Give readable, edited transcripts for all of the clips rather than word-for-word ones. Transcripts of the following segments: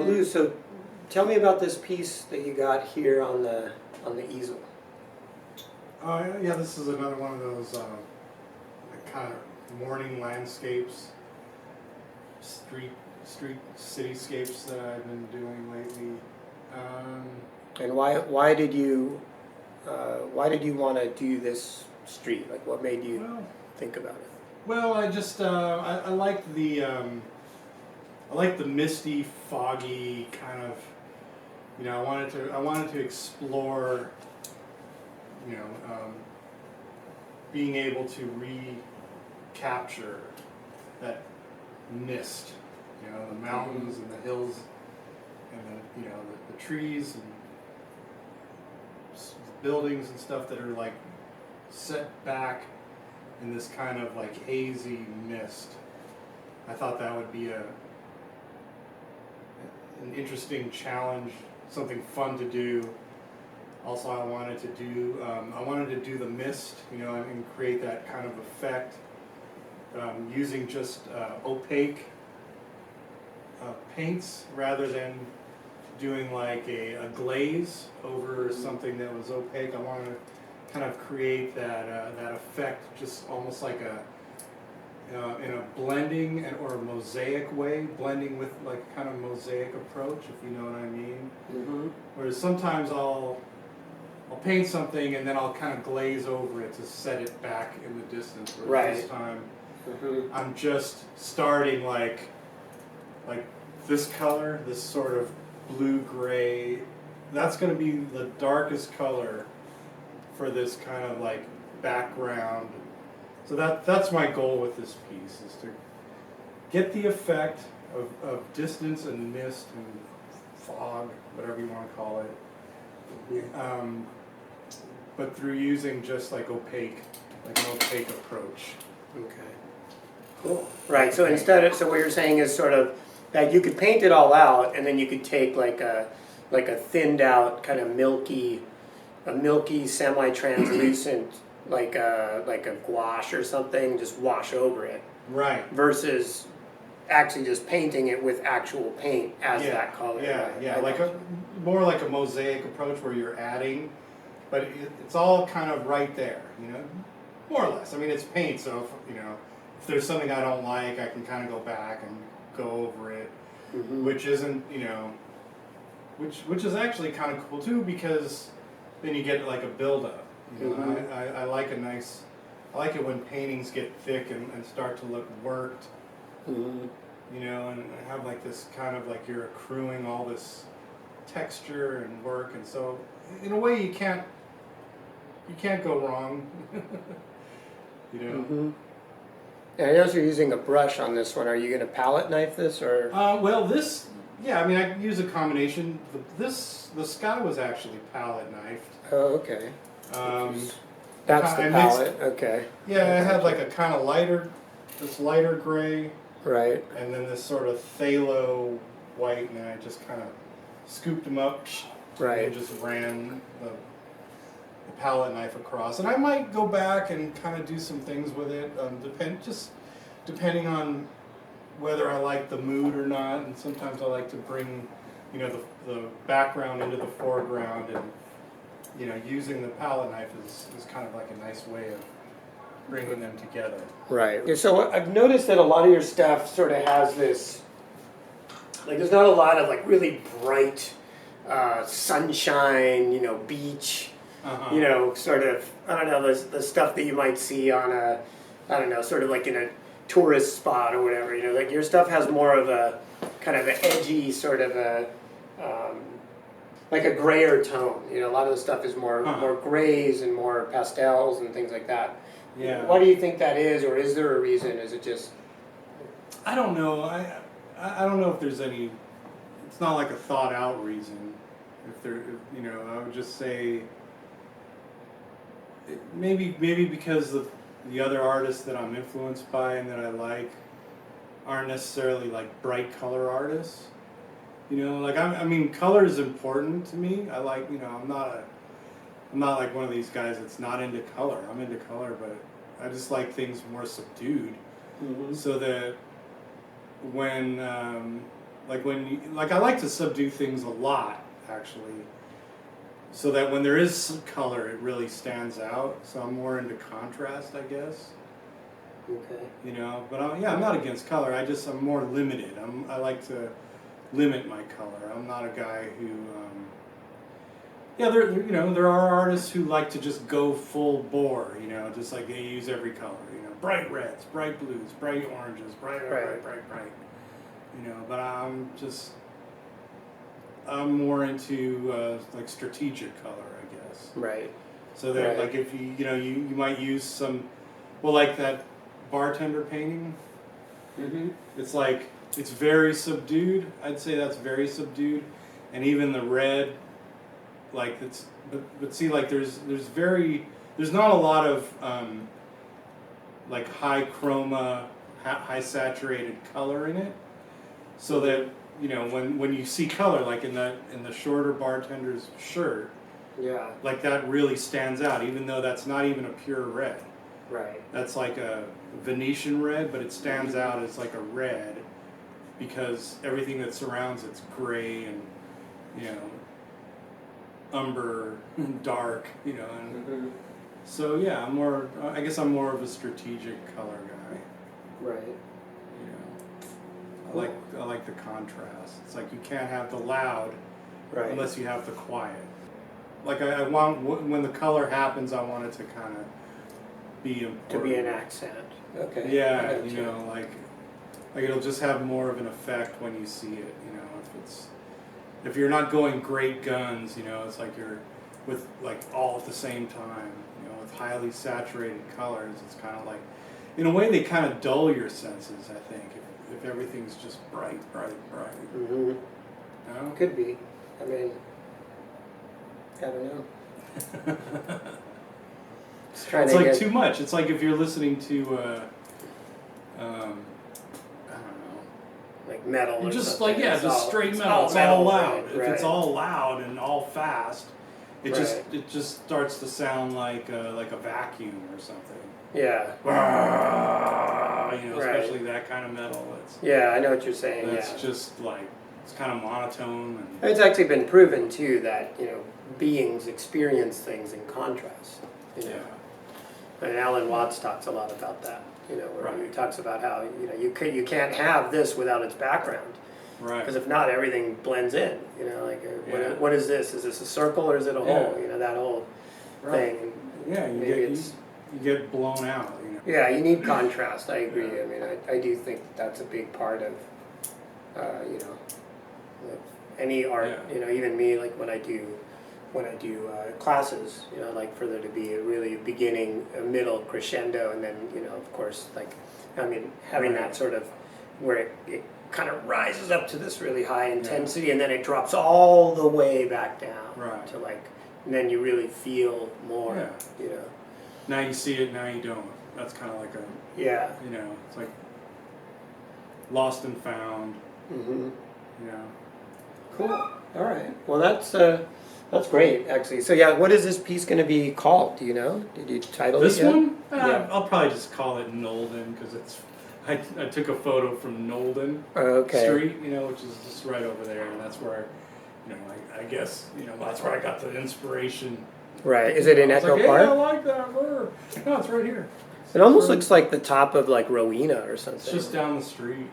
Lou, so tell me about this piece that you got here on the easel. Yeah, this is another one of those kind of morning landscapes, street cityscapes that I've been doing lately. And why did you want to do this street? Like, what made you think about it? Well, I just I like the misty, foggy kind of. You know, I wanted to explore. You know, being able to recapture that mist. You know, the mountains and the hills, and the trees and buildings and stuff that are like set back in this kind of like hazy mist. I thought that would be an interesting challenge, something fun to do. Also, I wanted to do the mist, you know, and create that kind of effect using just opaque paints rather than doing like a glaze over something that was opaque. I wanted to kind of create that effect, just almost like in a blending or a mosaic way, blending with like kind of mosaic approach, if you know what I mean. Mm-hmm. Whereas sometimes I'll paint something and then I'll kind of glaze over it to set it back in the distance. Whereas this time, I'm just starting like this color, this sort of blue-gray. That's going to be the darkest color for this kind of like background. So that's my goal with this piece, is to get the effect of distance and mist and fog, whatever you want to call it. But through using just like an opaque approach. Okay. Cool. Right. So so what you're saying is sort of that you could paint it all out, and then you could take like a thinned out kind of milky semi-translucent like a gouache or something, just wash over it. Right. Versus actually just painting it with actual paint as that color. Yeah, right? yeah, more like a mosaic approach where you're adding, but it's all kind of right there, you know, more or less. I mean, it's paint, so if there's something I don't like, I can kind of go back and go over it, which isn't, which is actually kind of cool too, because then you get like a buildup. You know, I like it when paintings get thick and start to look worked. You know, and have like this kind of like you're accruing all this texture and work, and so in a way you can't go wrong. You know. And I notice you're using a brush on this one. Are you going to palette knife this, or? Well, this, yeah, I mean, I use a combination. The sky was actually palette knifed. Oh, okay. That's the palette. Okay. Yeah, I had like a kind of lighter gray. Right. And then this sort of phthalo white, and then I just kind of scooped them up. Right. And just ran the palette knife across. And I might go back and kind of do some things with it, depending on whether I like the mood or not. And sometimes I like to bring, the background into the foreground, and using the palette knife is kind of like a nice way of bringing them together. Right. So I've noticed that a lot of your stuff sort of has this, like there's not a lot of like really bright sunshine, beach, sort of, I don't know, the stuff that you might see on a, I don't know, sort of like in a tourist spot or whatever, like your stuff has more of a kind of an edgy sort of a, like a grayer tone. A lot of the stuff is more grays and more pastels and things like that. Yeah. Why do you think that is, or is there a reason? Is it just? I don't know. I don't know if there's any. It's not like a thought out reason. I would just say maybe because the other artists that I'm influenced by and that I like aren't necessarily like bright color artists. I mean, color is important to me. I like, I'm not like one of these guys that's not into color. I'm into color, but I just like things more subdued. So that when Like I like to subdue things a lot, actually, so that when there is some color, it really stands out. So I'm more into contrast, I guess. Okay. You know, but I'm not against color. I'm more limited. I like to limit my color. I'm not a guy who. There are artists who like to just go full bore. You know, just like they use every color. You know, bright reds, bright blues, bright oranges, bright. You know, but I'm more into like strategic color, I guess. Right. So that like if you might use some, well, like that bartender painting. Mm-hmm. It's like it's very subdued. I'd say that's very subdued, and even the red, like it's but see like there's not a lot of like high chroma, high saturated color in it. So that when you see color, like in the shorter bartender's shirt, yeah, like that really stands out, even though that's not even a pure red. Right. That's like a Venetian red, but it stands out as like a red because everything that surrounds it's gray and umber, dark, and so yeah, I guess I'm more of a strategic color guy. Right. I like the contrast. It's like you can't have the loud unless you have the quiet. Like I want, when the color happens, I want it to kind of be important. To be an accent. Okay. Yeah, like it'll just have more of an effect when you see it. If you're not going great guns, it's like you're with like all at the same time. With highly saturated colors, it's kind of like, in a way, they kind of dull your senses. I think if everything's just bright. Mm-hmm. No? Could be. I mean, I don't know. It's like too much. It's like if you're listening to, I don't know. Like metal or just something. Like, just straight metal. It's all loud. If it's all loud and all fast, it just starts to sound like a vacuum or something. Yeah. Especially that kind of metal. Yeah, I know what you're saying. It's just like, it's kind of monotone. And it's actually been proven too that beings experience things in contrast. Yeah. And Alan Watts talks a lot about that. Where he talks about how you can't have this without its background. Right. Because if not, everything blends in. What is this? Is this a circle or is it a hole? That whole thing. Yeah, you get blown out. Yeah, you need contrast. I agree. I mean, I do think that's a big part of, any art. Yeah. Even me, like when I do classes, I like for there to be a really beginning, a middle, crescendo, and then of course, like, having that sort of where it kind of rises up to this really high intensity, and then it drops all the way back down to like, and then you really feel more. Now you see it, now you don't. That's kind of like a it's like lost and found. Mm-hmm. Cool. All right. Well, that's great, actually. So yeah, what is this piece going to be called? Do you know? Did you title this it yet? one? I'll probably just call it Nolden because I took a photo from Nolden Street, which is just right over there, and that's where, I guess, that's where I got the inspiration. Right. Is it in Echo Park? Yeah, I like that. No, it's right here. It almost looks like the top of like Rowena or something. It's just down the street.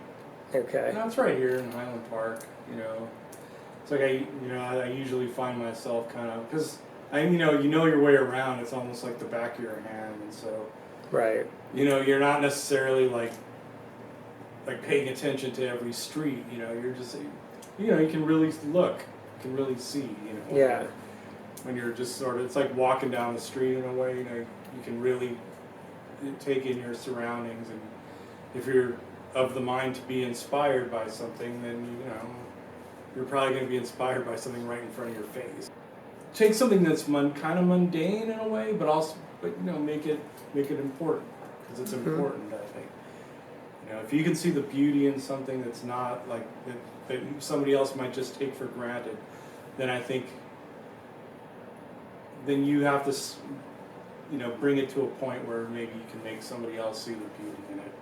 Okay. No, it's right here in Highland Park. It's like I usually find myself kind of, because you know your way around. It's almost like the back of your hand, and so you're not necessarily like paying attention to every street. You're just you can really look, you can really see. When you're just sort of, it's like walking down the street in a way. You can really take in your surroundings, and if you're of the mind to be inspired by something, then you're probably going to be inspired by something right in front of your face. Take something that's kind of mundane in a way, but make it important, because it's important. I think if you can see the beauty in something that's not like that somebody else might just take for granted, then I think then you have to bring it to a point where maybe you can make somebody else see the beauty in it.